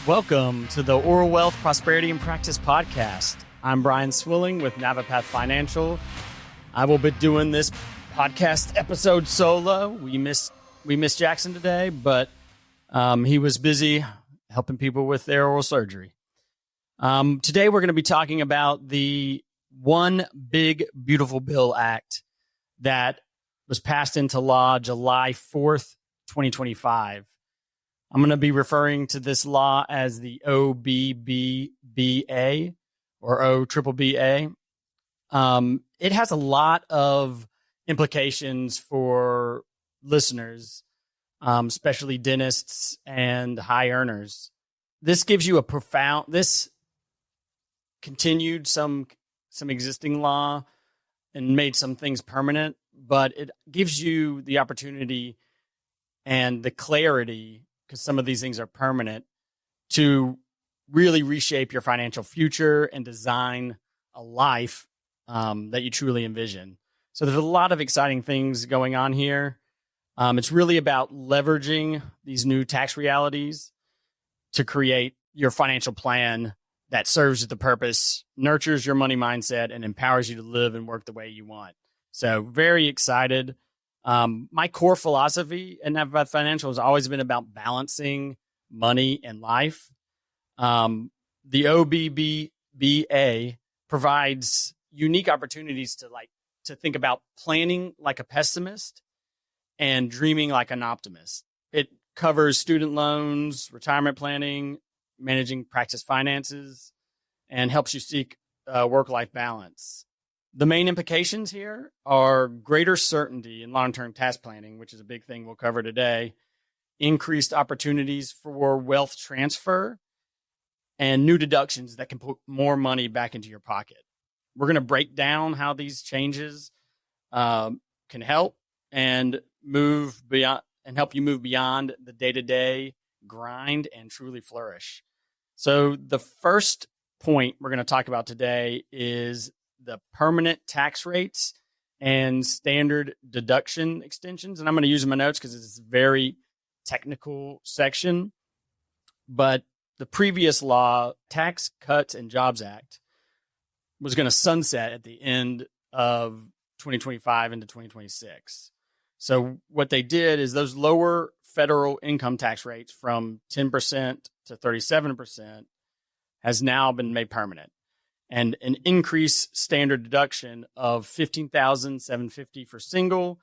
Welcome to the Oral Wealth Prosperity and Practice Podcast. I'm Brian Swilling with Navipath Financial. I will be doing this podcast episode solo. We missed Jackson today, but he was busy helping people with their oral surgery. Today we're going to be talking about the One Big Beautiful Bill Act that was passed into law July 4th, 2025. I'm going to be referring to this law as the OBBBA or OBBBA. It has a lot of implications for listeners, especially dentists and high earners. This gives you this continued some existing law and made some things permanent, but it gives you the opportunity and the clarity, because some of these things are permanent, to really reshape your financial future and design a life that you truly envision. So there's a lot of exciting things going on here. It's really about leveraging these new tax realities to create your financial plan that serves the purpose, nurtures your money mindset, and empowers you to live and work the way you want. So very excited. My core philosophy at Navipath Financial has always been about balancing money and life. The OBBBA provides unique opportunities to think about planning like a pessimist and dreaming like an optimist. It covers student loans, retirement planning, managing practice finances, and helps you seek work-life balance. The main implications here are greater certainty in long-term tax planning, which is a big thing we'll cover today, increased opportunities for wealth transfer, and new deductions that can put more money back into your pocket. We're going to break down how these changes can help and help you move beyond the day-to-day grind and truly flourish. So the first point we're going to talk about today is the permanent tax rates and standard deduction extensions. And I'm going to use my notes because it's a very technical section. But the previous law, Tax Cuts and Jobs Act, was going to sunset at the end of 2025 into 2026. So what they did is those lower federal income tax rates from 10% to 37% has now been made permanent. And an increased standard deduction of $15,750 for single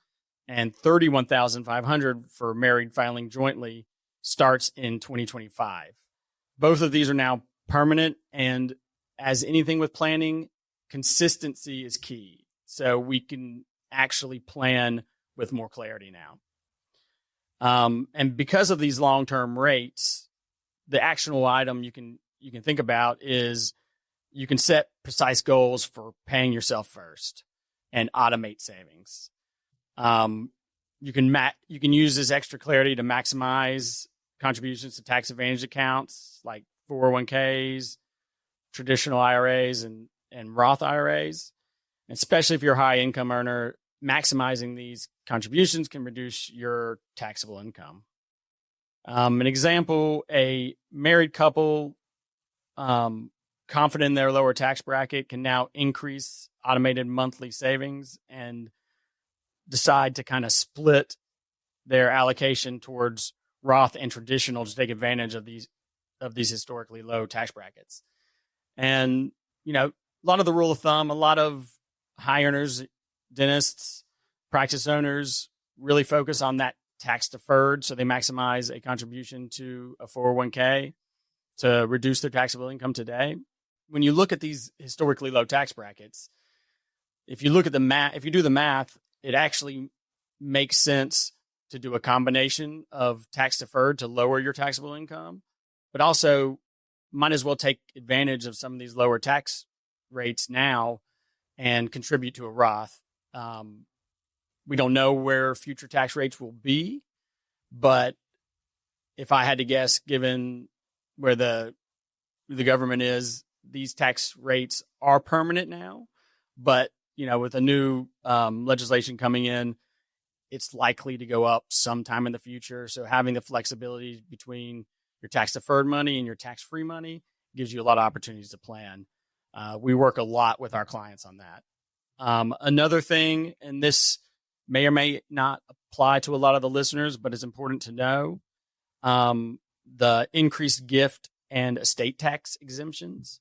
and $31,500 for married filing jointly starts in 2025. Both of these are now permanent, and as anything with planning, consistency is key. So we can actually plan with more clarity now. And because of these long-term rates, the actionable item you can think about is you can set precise goals for paying yourself first and automate savings. You can use this extra clarity to maximize contributions to tax advantage accounts like 401ks, traditional IRAs, and Roth IRAs. And especially if you're a high income earner, maximizing these contributions can reduce your taxable income. An example, a married couple confident in their lower tax bracket can now increase automated monthly savings and decide to kind of split their allocation towards Roth and traditional to take advantage of these historically low tax brackets. And, a lot of the rule of thumb, a lot of high earners, dentists, practice owners really focus on that tax deferred. So they maximize a contribution to a 401k to reduce their taxable income today. When you look at these historically low tax brackets, if you do the math, it actually makes sense to do a combination of tax deferred to lower your taxable income, but also might as well take advantage of some of these lower tax rates now and contribute to a Roth. We don't know where future tax rates will be, but if I had to guess, given where the government is, these tax rates are permanent now. But, with a new legislation coming in, it's likely to go up sometime in the future. So having the flexibility between your tax deferred money and your tax free money. It gives you a lot of opportunities to plan. We work a lot with our clients on that. Another thing, and this may or may not apply to a lot of the listeners, but it's important to know, the increased gift and estate tax exemptions.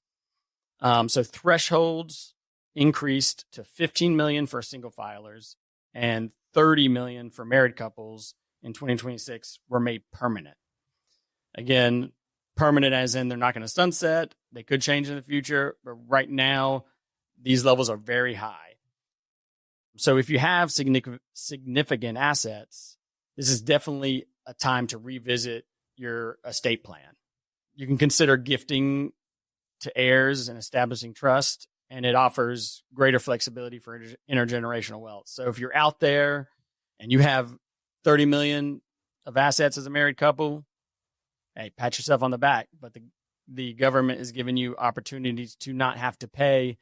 So thresholds increased to 15 million for single filers and 30 million for married couples in 2026 were made permanent. Again, permanent as in they're not going to sunset. They could change in the future, but right now these levels are very high. So if you have significant assets, this is definitely a time to revisit your estate plan. You can consider gifting to heirs and establishing trust, and it offers greater flexibility for intergenerational wealth. So if you're out there and you have 30 million of assets as a married couple, hey, pat yourself on the back. But the government is giving you opportunities to not have to pay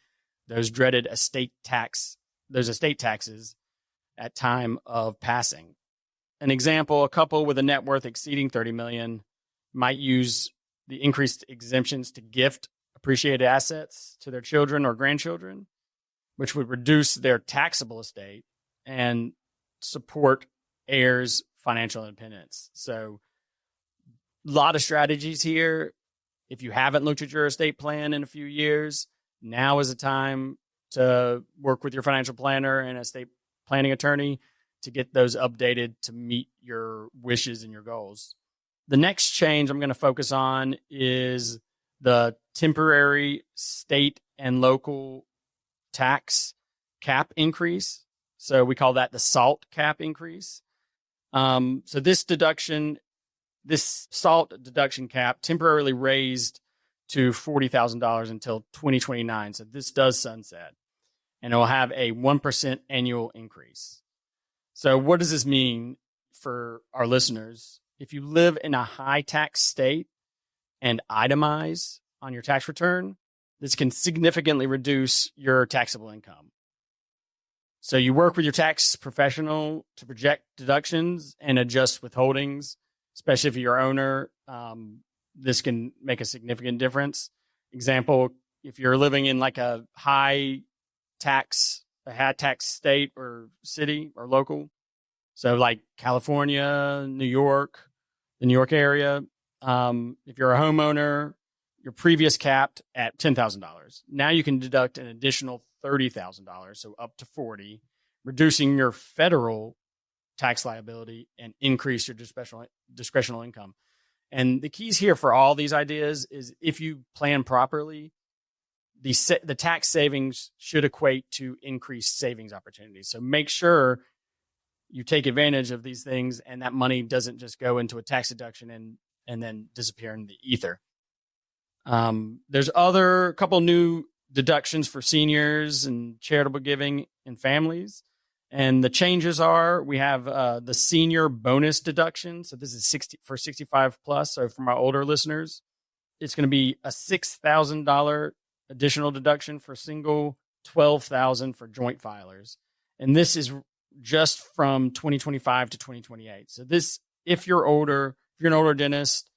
those dreaded estate taxes at time of passing. An example, a couple with a net worth exceeding 30 million might use the increased exemptions to gift appreciated assets to their children or grandchildren, which would reduce their taxable estate and support heirs' financial independence. So a lot of strategies here. If you haven't looked at your estate plan in a few years, now is the time to work with your financial planner and estate planning attorney to get those updated to meet your wishes and your goals. The next change I'm going to focus on is the temporary state and local tax cap increase. So we call that the SALT cap increase. So this SALT deduction cap temporarily raised to $40,000 until 2029. So this does sunset, and it will have a 1% annual increase. So what does this mean for our listeners? If you live in a high tax state and itemize on your tax return, this can significantly reduce your taxable income. So you work with your tax professional to project deductions and adjust withholdings, especially if you're an owner. This can make a significant difference. Example, if you're living in like a high tax state or city or local, so like California, New York, the New York area, if you're a homeowner, your previous capped at $10,000. Now you can deduct an additional $30,000, so up to $40,000, reducing your federal tax liability and increase your discretional income. And the keys here for all these ideas is if you plan properly, the tax savings should equate to increased savings opportunities. So make sure you take advantage of these things and that money doesn't just go into a tax deduction and then disappear in the ether. There's a couple new deductions for seniors and charitable giving and families. And the changes are, we have the senior bonus deduction. So this is 65 plus. So for my older listeners, it's going to be a $6,000 additional deduction for single, $12,000 for joint filers. And this is just from 2025 to 2028. So this, if you're an older dentist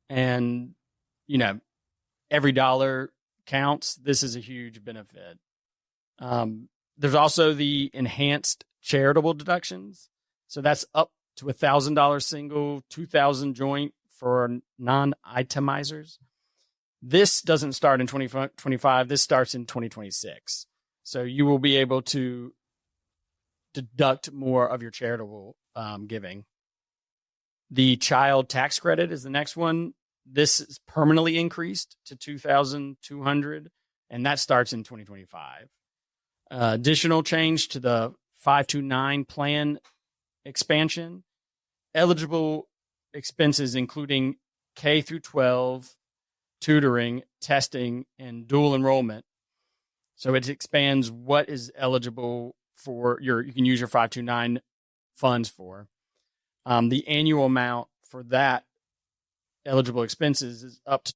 and, every dollar counts, this is a huge benefit. There's also the enhanced charitable deductions. So that's up to $1,000 single, $2,000 joint for non-itemizers. This doesn't start in 2025. This starts in 2026. So you will be able to deduct more of your charitable giving. The child tax credit is the next one. This is permanently increased to $2,200, and that starts in 2025. Additional change to the 529 plan expansion. Eligible expenses including K through 12, tutoring, testing, and dual enrollment. So it expands what is eligible for you can use your 529 funds for. The annual amount for that eligible expenses is up to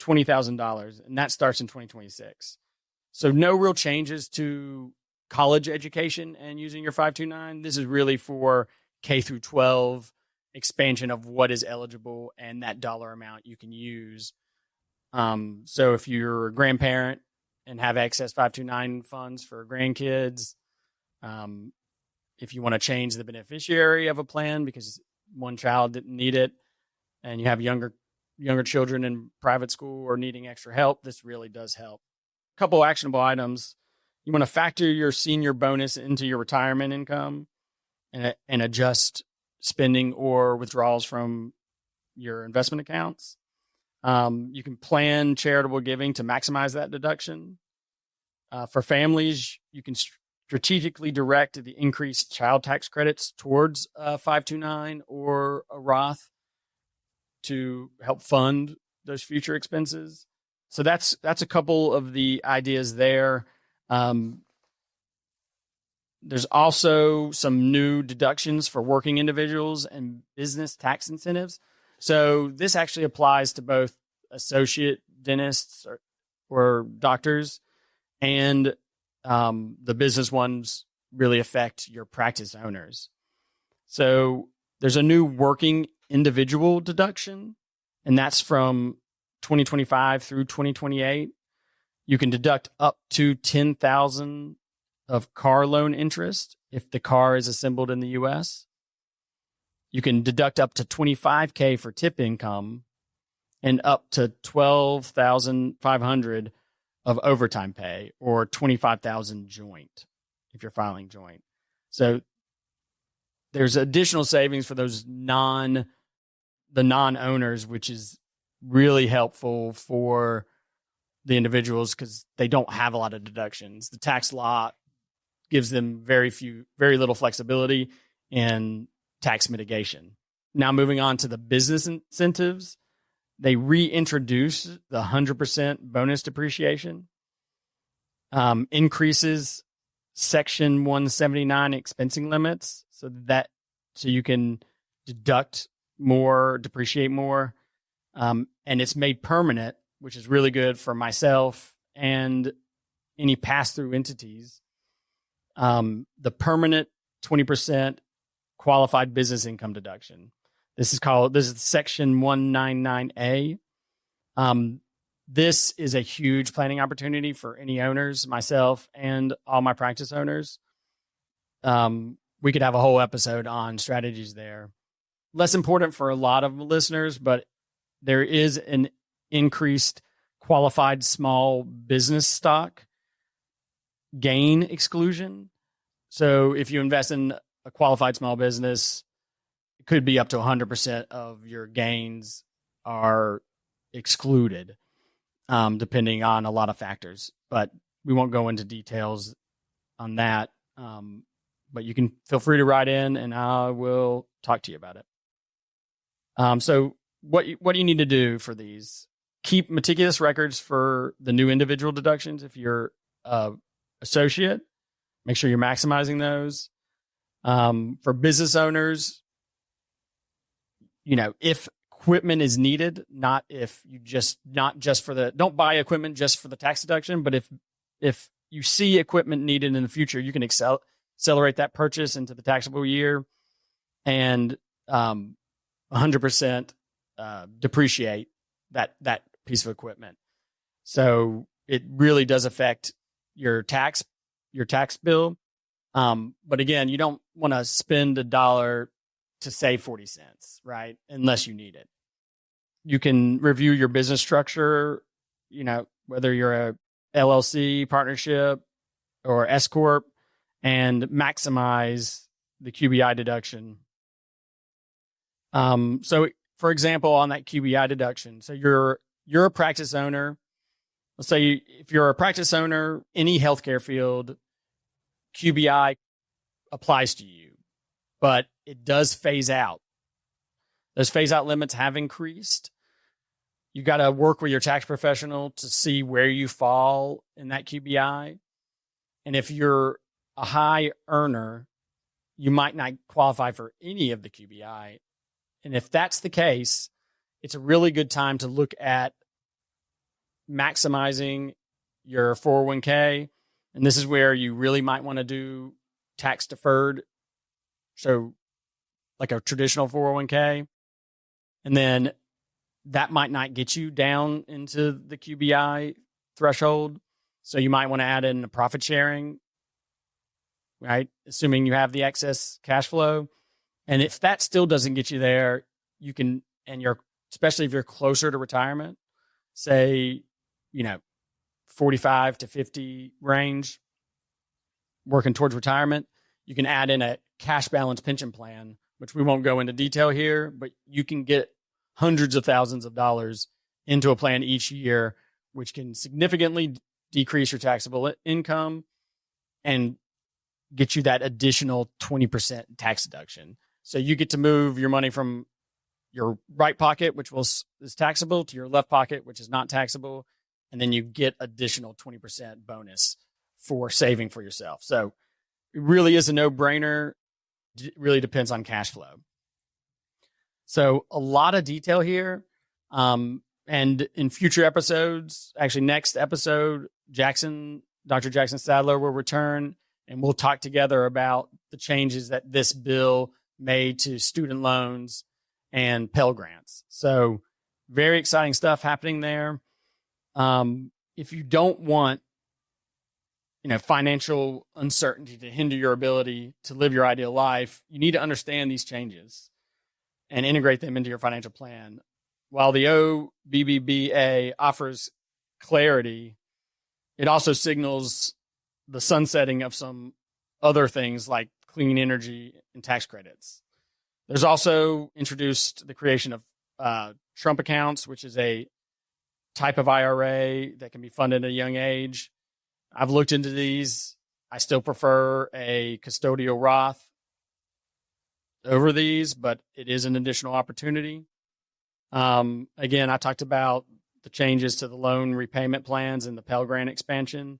$20,000, and that starts in 2026. So no real changes to college education and using your 529. This is really for K through 12 expansion of what is eligible and that dollar amount you can use. So if you're a grandparent and have excess 529 funds for grandkids, if you want to change the beneficiary of a plan because one child didn't need it and you have younger children in private school or needing extra help, this really does help. A couple actionable items. You want to factor your senior bonus into your retirement income and adjust spending or withdrawals from your investment accounts. You can plan charitable giving to maximize that deduction. For families, you can strategically direct the increased child tax credits towards a 529 or a Roth to help fund those future expenses. So that's a couple of the ideas there. There's also some new deductions for working individuals and business tax incentives. So this actually applies to both associate dentists or doctors, and the business ones really affect your practice owners. So there's a new working individual deduction, and that's from 2025 through 2028. You can deduct up to $10,000 of car loan interest if the car is assembled in the U.S. You can deduct up to $25,000 for tip income and up to $12,500 of overtime pay, or $25,000 joint if you're filing joint. So there's additional savings for those non-owners, which is really helpful for the individuals because they don't have a lot of deductions. The tax law gives them very little flexibility in tax mitigation. Now moving on to the business incentives, they reintroduce the 100% bonus depreciation, increases Section 179 expensing limits so you can deduct more, depreciate more, and it's made permanent, which is really good for myself and any pass-through entities. The permanent 20% qualified business income deduction. This is Section 199A. This is a huge planning opportunity for any owners, myself and all my practice owners. We could have a whole episode on strategies there. Less important for a lot of listeners, but there is an increased qualified small business stock gain exclusion. So if you invest in a qualified small business, it could be up to 100% of your gains are excluded, depending on a lot of factors. But we won't go into details on that. But you can feel free to write in and I will talk to you about it. So what do you need to do for these? Keep meticulous records for the new individual deductions. If you're associate, make sure you're maximizing those. For business owners, if equipment is needed, don't buy equipment just for the tax deduction, but if you see equipment needed in the future, you can accelerate that purchase into the taxable year and 100% depreciate that piece of equipment. So it really does affect your tax bill. But again, you don't want to spend $1 to save 40 cents, right? Unless you need it. You can review your business structure, whether you're a LLC, partnership, or S Corp, and maximize the QBI deduction. So for example, on that QBI deduction, so you're a practice owner. Let's say if you're a practice owner, any healthcare field, QBI applies to you, but it does phase out. Those phase out limits have increased. You got to work with your tax professional to see where you fall in that QBI. And if you're a high earner, you might not qualify for any of the QBI. And if that's the case, it's a really good time to look at maximizing your 401k. And this is where you really might want to do tax deferred. So like a traditional 401k. And then that might not get you down into the QBI threshold. So you might want to add in a profit sharing, right? Assuming you have the excess cash flow. And if that still doesn't get you there, you can, and you're, especially if you're closer to retirement, say, 45 to 50 range, working towards retirement, you can add in a cash balance pension plan, which we won't go into detail here, but you can get hundreds of thousands of dollars into a plan each year, which can significantly decrease your taxable income and get you that additional 20% tax deduction. So you get to move your money from your right pocket, which is taxable, to your left pocket, which is not taxable. And then you get additional 20% bonus for saving for yourself. So it really is a no-brainer. It really depends on cash flow. So a lot of detail here. And in future episodes, actually next episode, Dr. Jackson Sadler will return and we'll talk together about the changes that this bill made to student loans and Pell Grants. So very exciting stuff happening there. If you don't want, financial uncertainty to hinder your ability to live your ideal life, you need to understand these changes and integrate them into your financial plan. While the OBBBA offers clarity, it also signals the sunsetting of some other things like clean energy and tax credits. There's also introduced the creation of Trump accounts, which is a type of IRA that can be funded at a young age. I've looked into these. I still prefer a custodial Roth over these, but it is an additional opportunity. Again, I talked about the changes to the loan repayment plans and the Pell Grant expansion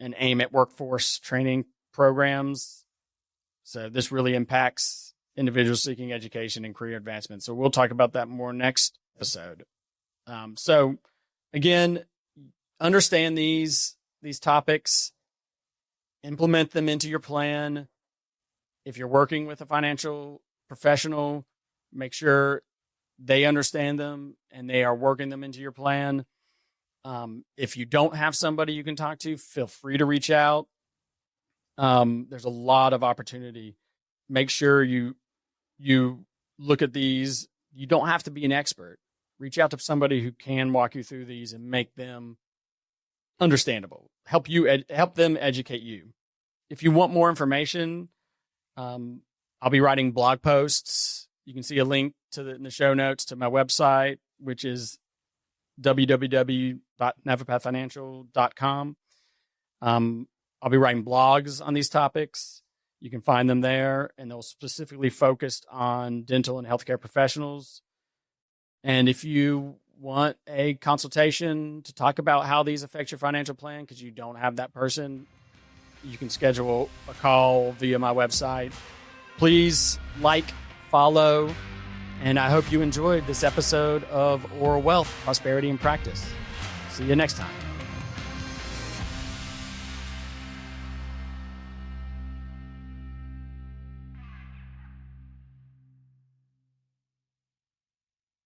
and aim at workforce training programs. So this really impacts individuals seeking education and career advancement. So we'll talk about that more next episode. So again, understand these topics, implement them into your plan. If you're working with a financial professional, make sure they understand them and they are working them into your plan. If you don't have somebody you can talk to, feel free to reach out. There's a lot of opportunity. Make sure you look at these. You don't have to be an expert. Reach out to somebody who can walk you through these and make them understandable. Help them educate you. If you want more information, I'll be writing blog posts. You can see a link in the show notes to my website, which is www.navapathfinancial.com. I'll be writing blogs on these topics. You can find them there, and they'll specifically focus on dental and healthcare professionals. And if you want a consultation to talk about how these affect your financial plan because you don't have that person, you can schedule a call via my website. Please follow, and I hope you enjoyed this episode of Oral Wealth, Prosperity in Practice. See you next time.